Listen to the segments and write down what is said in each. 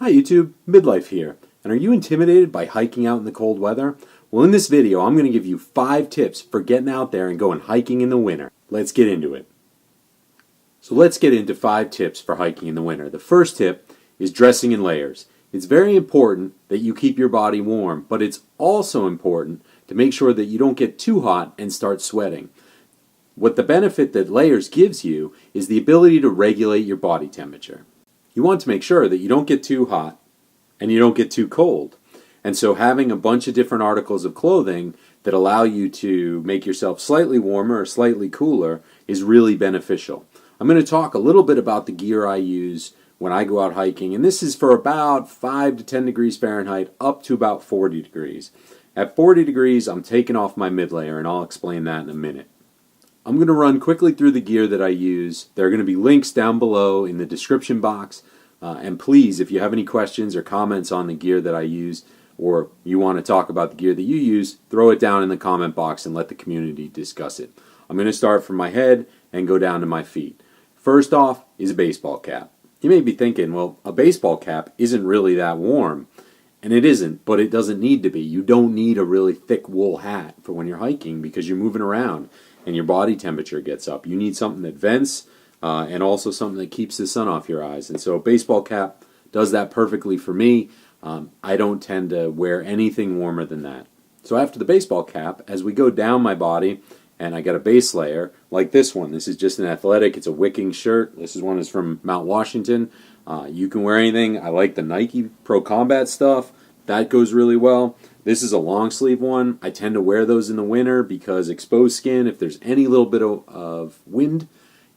Hi YouTube, Midlife here. And are you intimidated by hiking out in the cold weather? Well, in this video, I'm going to give you 5 tips for getting out there and going hiking in the winter. Let's get into it. So let's get into 5 tips for hiking in the winter. The first tip is dressing in layers. It's very important that you keep your body warm, but it's also important to make sure that you don't get too hot and start sweating. What the benefit that layers gives you is the ability to regulate your body temperature. You want to make sure that you don't get too hot and you don't get too cold. And so having a bunch of different articles of clothing that allow you to make yourself slightly warmer or slightly cooler is really beneficial. I'm going to talk a little bit about the gear I use when I go out hiking, and this is for about 5 to 10 degrees Fahrenheit up to about 40 degrees. At 40 degrees, I'm taking off my mid layer, and I'll explain that in a minute. I'm going to run quickly through the gear that I use. There are going to be links down below in the description box. And please, if you have any questions or comments on the gear that I use, or you want to talk about the gear that you use, throw it down in the comment box and let the community discuss it. I'm going to start from my head and go down to my feet. First off is a baseball cap. You may be thinking, well, a baseball cap isn't really that warm. And it isn't, but it doesn't need to be. You don't need a really thick wool hat for when you're hiking because you're moving around and your body temperature gets up. You need something that vents and also something that keeps the sun off your eyes. And so a baseball cap does that perfectly for me. I don't tend to wear anything warmer than that. So after the baseball cap, as we go down my body, and I got a base layer, like this one. This is just an athletic. It's a wicking shirt. This one is from Mount Washington. You can wear anything. I like the Nike Pro Combat stuff. That goes really well. This is a long sleeve one. I tend to wear those in the winter because exposed skin, if there's any little bit of wind,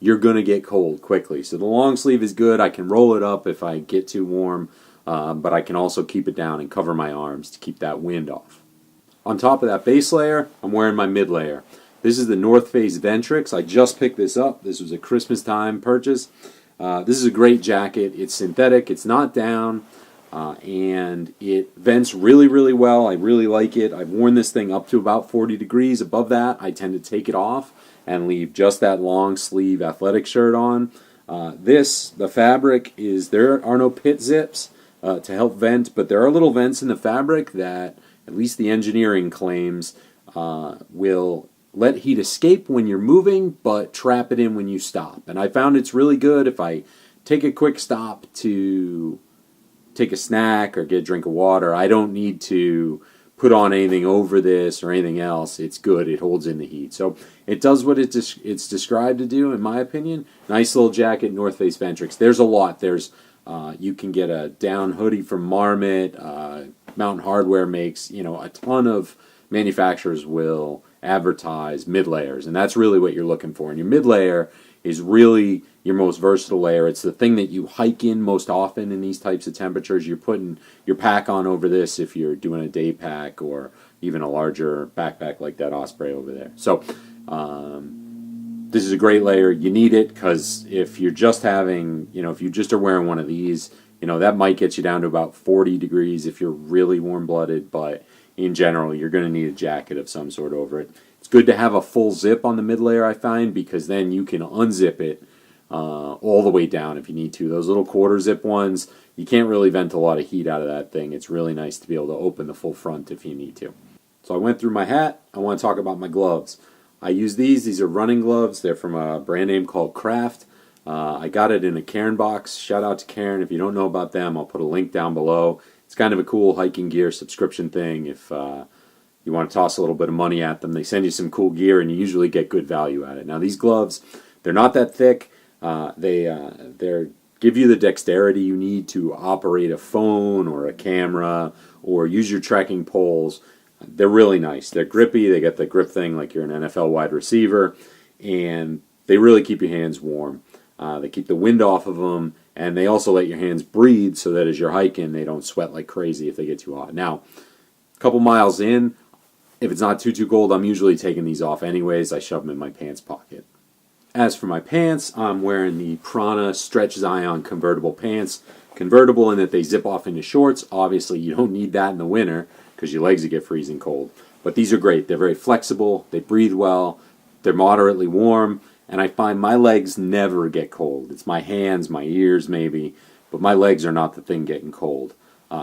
you're going to get cold quickly. So the long sleeve is good. I can roll it up if I get too warm, but I can also keep it down and cover my arms to keep that wind off. On top of that base layer, I'm wearing my mid layer. This is the North Face Ventrix. I just picked this up. This was a Christmas time purchase. This is a great jacket. It's synthetic. It's not down. And it vents really, really well. I really like it. I've worn this thing up to about 40 degrees. Above that, I tend to take it off and leave just that long sleeve athletic shirt on. The fabric is, there are no pit zips to help vent, but there are little vents in the fabric that, at least the engineering claims, will let heat escape when you're moving, but trap it in when you stop. And I found it's really good if I take a quick stop to take a snack or get a drink of water. I don't need to put on anything over this or anything else. It's good. It holds in the heat. So it does what it's described to do, in my opinion. Nice little jacket, North Face Ventrix. There's a lot. There's you can get a down hoodie from Marmot. Mountain Hardwear makes, a ton of manufacturers will advertise mid layers, and that's really what you're looking for. And your mid layer is really your most versatile layer. It's the thing that you hike in most often in these types of temperatures. You're putting your pack on over this if you're doing a day pack or even a larger backpack like that Osprey over there. So this is a great layer. You need it because if you're just having, if you just are wearing one of these, that might get you down to about 40 degrees if you're really warm-blooded, but in general, you're going to need a jacket of some sort over it. It's good to have a full zip on the mid layer, I find, because then you can unzip it all the way down if you need to. Those little quarter zip ones, you can't really vent a lot of heat out of that thing. It's really nice to be able to open the full front if you need to. So I went through my hat. I want to talk about my gloves. I use these. These are running gloves. They're from a brand name called Kraft. I got it in a Cairn box. Shout out to Cairn. If you don't know about them, I'll put a link down below. It's kind of a cool hiking gear subscription thing. If you want to toss a little bit of money at them, they send you some cool gear, and you usually get good value at it. Now, these gloves, they're not that thick. They give you the dexterity you need to operate a phone or a camera or use your trekking poles. They're really nice. They're grippy. They got the grip thing like you're an NFL wide receiver, and they really keep your hands warm. They keep the wind off of them, and they also let your hands breathe so that as you're hiking, they don't sweat like crazy if they get too hot. Now, a couple miles in, if it's not too cold, I'm usually taking these off anyways. I shove them in my pants pocket. As for my pants, I'm wearing the Prana Stretch Zion convertible pants. Convertible in that they zip off into shorts. Obviously, you don't need that in the winter because your legs will get freezing cold. But these are great. They're very flexible. They breathe well. They're moderately warm. And I find my legs never get cold. It's my hands, my ears maybe, but my legs are not the thing getting cold.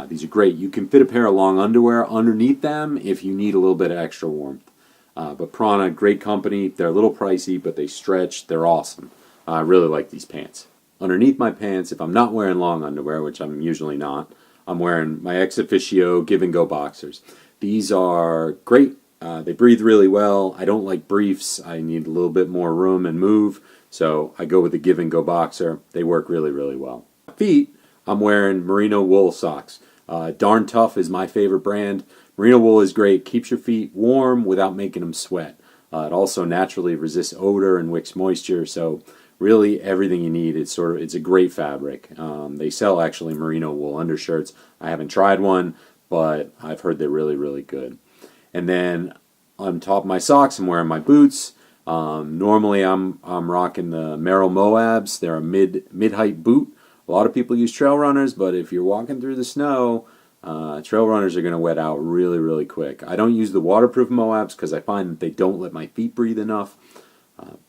These are great. You can fit a pair of long underwear underneath them if you need a little bit of extra warmth. But Prana, great company. They're a little pricey, but they stretch. They're awesome. I really like these pants. Underneath my pants, if I'm not wearing long underwear, which I'm usually not, I'm wearing my ex officio Give and Go boxers. These are great. They breathe really well. I don't like briefs. I need a little bit more room and move, so I go with the Give and Go boxer. They work really, really well. Feet, I'm wearing merino wool socks. Darn Tough is my favorite brand. Merino wool is great. Keeps your feet warm without making them sweat. It also naturally resists odor and wicks moisture, so really everything you need. It's a great fabric. They sell actually merino wool undershirts. I haven't tried one, but I've heard they're really, really good. And then on top of my socks, I'm wearing my boots. Normally I'm rocking the Merrell Moabs. They're a mid-height boot. A lot of people use trail runners, but if you're walking through the snow, trail runners are going to wet out really, really quick. I don't use the waterproof Moabs because I find that they don't let my feet breathe enough.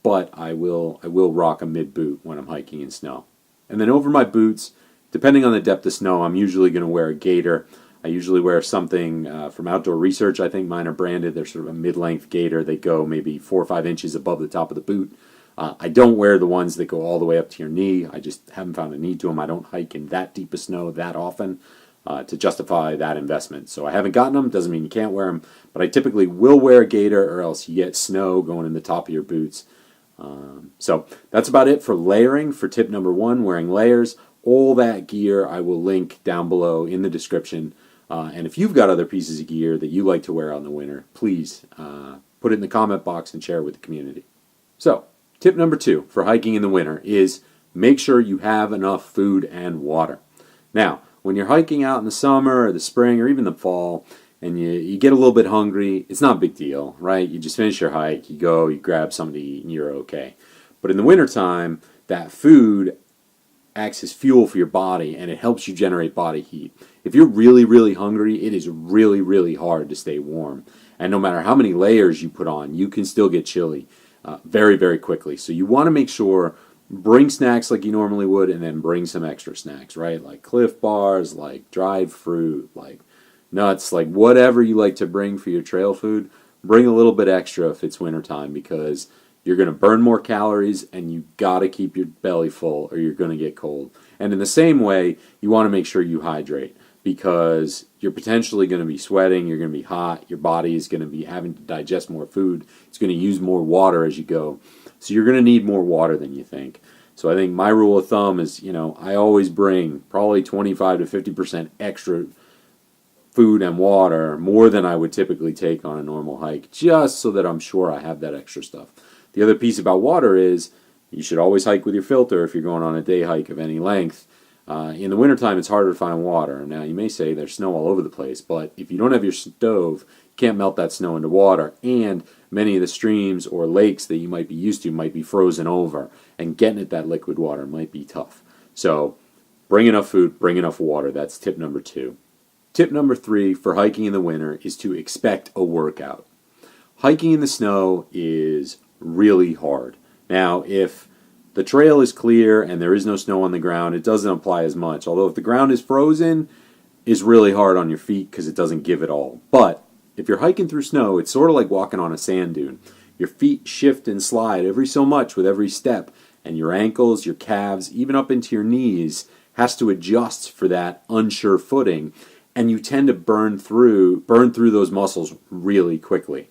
But I will rock a mid boot when I'm hiking in snow. And then over my boots, depending on the depth of snow, I'm usually going to wear a gaiter. I usually wear something from Outdoor Research. I think mine are branded. They're sort of a mid-length gaiter. They go maybe 4 or 5 inches above the top of the boot. I don't wear the ones that go all the way up to your knee. I just haven't found a need to them. I don't hike in that deep of snow that often to justify that investment. So I haven't gotten them. Doesn't mean you can't wear them. But I typically will wear a gaiter or else you get snow going in the top of your boots. So that's about it for layering. For tip number 1, wearing layers. All that gear I will link down below in the description. And if you've got other pieces of gear that you like to wear out in the winter, please put it in the comment box and share it with the community. So, tip number 2 for hiking in the winter is make sure you have enough food and water. Now, when you're hiking out in the summer or the spring or even the fall and you get a little bit hungry, it's not a big deal, right? You just finish your hike, you go, you grab something to eat, and you're okay. But in the wintertime, that food acts as fuel for your body and it helps you generate body heat. If you're really, really hungry, it is really, really hard to stay warm. And no matter how many layers you put on, you can still get chilly very, very quickly. So you want to make sure, bring snacks like you normally would, and then bring some extra snacks, right? Like Cliff Bars, like dried fruit, like nuts, like whatever you like to bring for your trail food. Bring a little bit extra if it's wintertime because you're going to burn more calories and you got to keep your belly full or you're going to get cold. And in the same way, you want to make sure you hydrate because you're potentially going to be sweating, you're going to be hot, your body is going to be having to digest more food, it's going to use more water as you go. So you're going to need more water than you think. So I think my rule of thumb is, I always bring probably 25 to 50% extra food and water, more than I would typically take on a normal hike, just so that I'm sure I have that extra stuff. The other piece about water is you should always hike with your filter if you're going on a day hike of any length. In the wintertime, it's harder to find water. Now, you may say there's snow all over the place, but if you don't have your stove, you can't melt that snow into water. And many of the streams or lakes that you might be used to might be frozen over, and getting at that liquid water might be tough. So bring enough food, bring enough water. That's tip number 2. Tip number 3 for hiking in the winter is to expect a workout. Hiking in the snow is really hard. Now, if the trail is clear and there is no snow on the ground, it doesn't apply as much. Although if the ground is frozen, it's really hard on your feet because it doesn't give it all. But if you're hiking through snow, it's sort of like walking on a sand dune. Your feet shift and slide every so much with every step, and your ankles, your calves, even up into your knees has to adjust for that unsure footing, and you tend to burn through those muscles really quickly.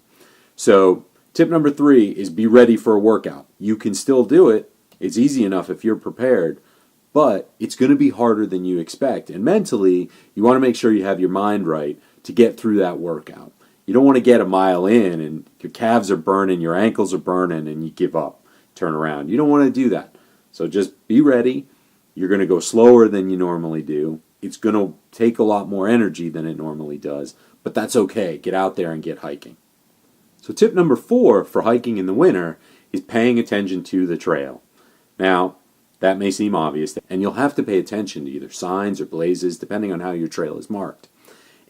So tip number 3 is be ready for a workout. You can still do it. It's easy enough if you're prepared, but it's going to be harder than you expect. And mentally, you want to make sure you have your mind right to get through that workout. You don't want to get a mile in and your calves are burning, your ankles are burning, and you give up, turn around. You don't want to do that. So just be ready. You're going to go slower than you normally do. It's going to take a lot more energy than it normally does, but that's okay. Get out there and get hiking. So tip number 4 for hiking in the winter is paying attention to the trail. Now, that may seem obvious, and you'll have to pay attention to either signs or blazes, depending on how your trail is marked.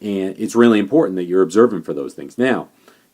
And it's really important that you're observing for those things. Now,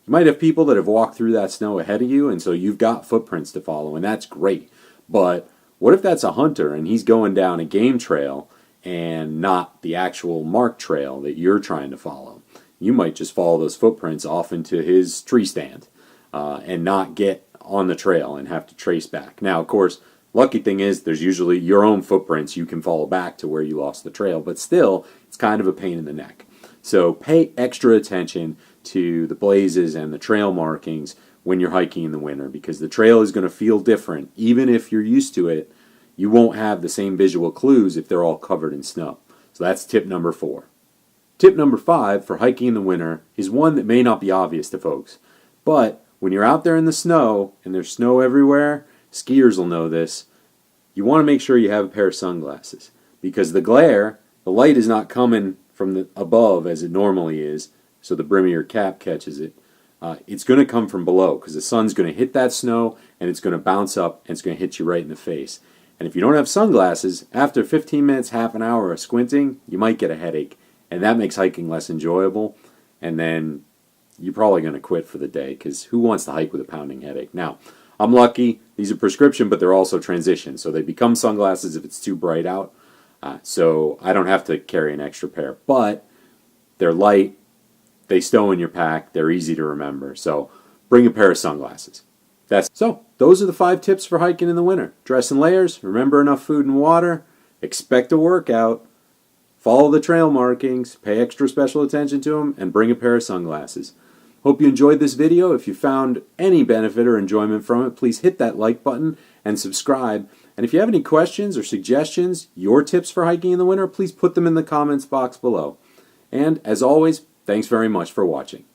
you might have people that have walked through that snow ahead of you, and so you've got footprints to follow, and that's great. But What if that's a hunter and he's going down a game trail and not the actual marked trail that you're trying to follow? You might just follow those footprints off into his tree stand and not get on the trail and have to trace back. Now, of course, lucky thing is there's usually your own footprints you can follow back to where you lost the trail, but still, it's kind of a pain in the neck. So pay extra attention to the blazes and the trail markings when you're hiking in the winter, because the trail is going to feel different. Even if you're used to it, you won't have the same visual clues if they're all covered in snow. So that's tip number 4. Tip number 5 for hiking in the winter is one that may not be obvious to folks, but when you're out there in the snow and there's snow everywhere, skiers will know this, you want to make sure you have a pair of sunglasses, because the glare, the light is not coming from the above as it normally is, so the brim of your cap catches it. It's going to come from below because the sun's going to hit that snow and it's going to bounce up and it's going to hit you right in the face. And if you don't have sunglasses, after 15 minutes, half an hour of squinting, you might get a headache, and that makes hiking less enjoyable, and then you're probably going to quit for the day, because who wants to hike with a pounding headache? Now, I'm lucky. These are prescription, but they're also transition, so they become sunglasses if it's too bright out. So I don't have to carry an extra pair, but they're light, they stow in your pack, they're easy to remember, so bring a pair of sunglasses. So those are the 5 tips for hiking in the winter. Dress in layers, remember enough food and water, expect a workout, follow the trail markings, pay extra special attention to them, and bring a pair of sunglasses. Hope you enjoyed this video. If you found any benefit or enjoyment from it, please hit that like button and subscribe. And if you have any questions or suggestions, your tips for hiking in the winter, please put them in the comments box below. And as always, thanks very much for watching.